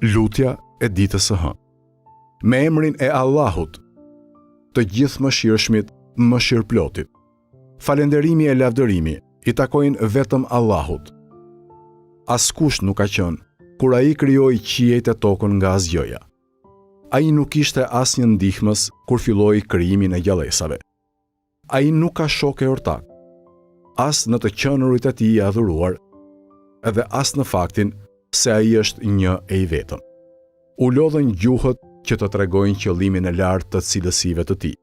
Lutja e ditës së hënë. Me emrin e Allahut, të gjithë mëshirshmit, mëshirëplotit. Falënderimi e lavdërimi i takojnë vetëm Allahut. Askush nuk ka qenë kur ai krijoi qiejt e tokën nga asgjëja. Ai nuk ishte asnjë ndihmës kur filloi krijimin e gjallësave. Ai nuk ka shok e ortak, as në të qenurit e tij i adhuruar, edhe as në faktin se ai është një e i vetëm. U lodhën gjuhët që të tregojnë qëllimin e lartë të cilësive të tij.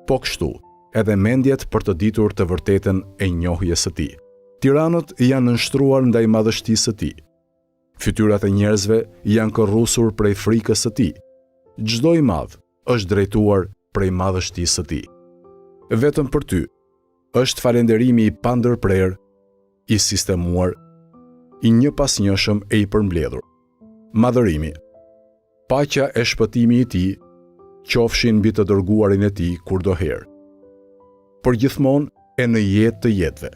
Po kështu, edhe mendjet për të ditur të vërtetën e njohjes së tij. Tiranët janë nënshtruar ndaj madhështisë së tij. Fytyrat e njerëzve janë korrusur prej frikës së tij. Çdo i madh është drejtuar prej madhështisë së tij. Vetëm për ty është falënderimi i pandërprer, i sistemuar, i një pasnjëshëm e i përmbledhur. Madhërimi, paqja e shpëtimi i tij qofshin mbi të dërguarin e tij kurdoherë. Përgjithmonë e në jetë të jetëve.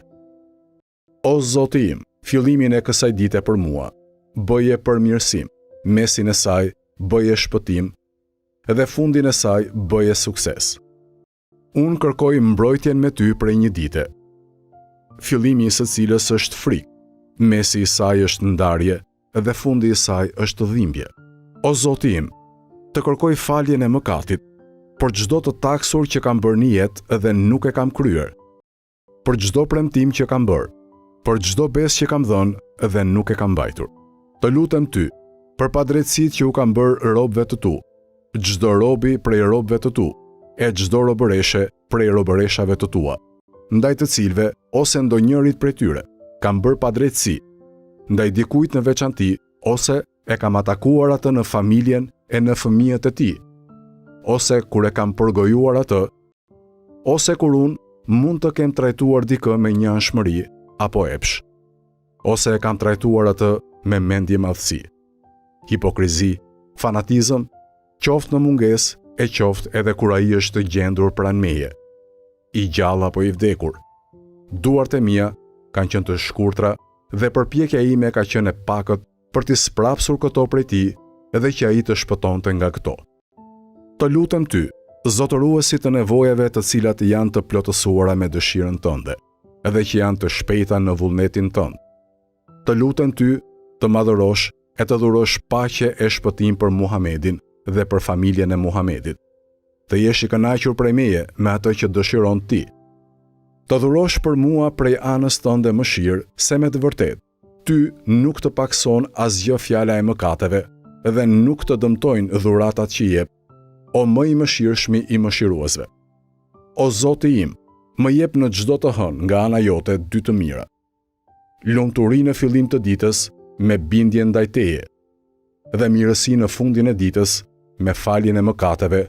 O Zoti im, fillimin e kësaj dite për mua, bëje përmirësim, mesin e saj bëje shpëtim, dhe fundin e saj bëje sukses. Unë kërkoj mbrojtjen me ty prej një dite, fillimi i së cilës është frikë, mesi i saj është ndarje, dhe fundi i saj është dhimbje. O Zoti im, të kërkoj faljen e mëkatit, për çdo të taksur që kam bërë në jetë dhe nuk e kam kryer, për çdo premtim që kam bërë, për çdo besë që kam dhënë dhe nuk e kam mbajtur. Të lutem ty, për padrejtësitë që u kam bërë robëve të tu, çdo robi prej robëve të tu, e çdo robëreshe prej robëreshave të tua, ndaj të cilëve ose ndonjërit prej tyre kam bërë padrejtësi, ndaj dikujt në veçanti, ose e kam atakuar atë në familjen e në fëmijët e tij, ose kur e kam përgojuar atë, ose kur unë mund të kem trajtuar dikë me një anshmëri apo epsh, ose e kam trajtuar atë me mendje madhësi, hipokrizi, fanatizëm, qoftë në mungesë e qoftë edhe kur ai është gjendur pranë meje, i gjallë apo i vdekur. Duart e mia kanë qenë të shkurtra dhe përpjekja ime ka qenë e pakët për t'i sprapsur këto prej tij edhe që ai të shpëtonte nga këto. Të lutem ty, zotëruesi të nevojave të cilat janë të plotësuara me dëshirën tënde, edhe që janë të shpejta në vullnetin tënd. Të lutem ty të madhërosh e të dhurosh paqe e shpëtim për Muhamedin dhe për familjen e Muhamedit. Të jesh i kënaqur prej meje me atë që dëshiron ti. Të dhurosh për mua prej anës tënde mëshirë, se me të vërtetë ty nuk të pakson asgjë fjala e mëkateve dhe nuk të dëmtojnë dhuratat që jep, o më i mëshirshmi i mëshiruesve. O Zoti im, më jep në çdo të hënë nga ana jote dy të mira. Lumturi në fillim të ditës me bindje ndaj teje, dhe mirësi në fundin e ditës me faljen e mëkateve,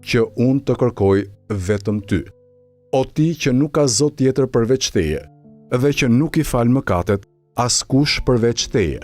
që unë të kërkoj vetëm ty. O ti që nuk ka Zot tjetër përveç teje, dhe që nuk i fal mëkatet askush përveç teje.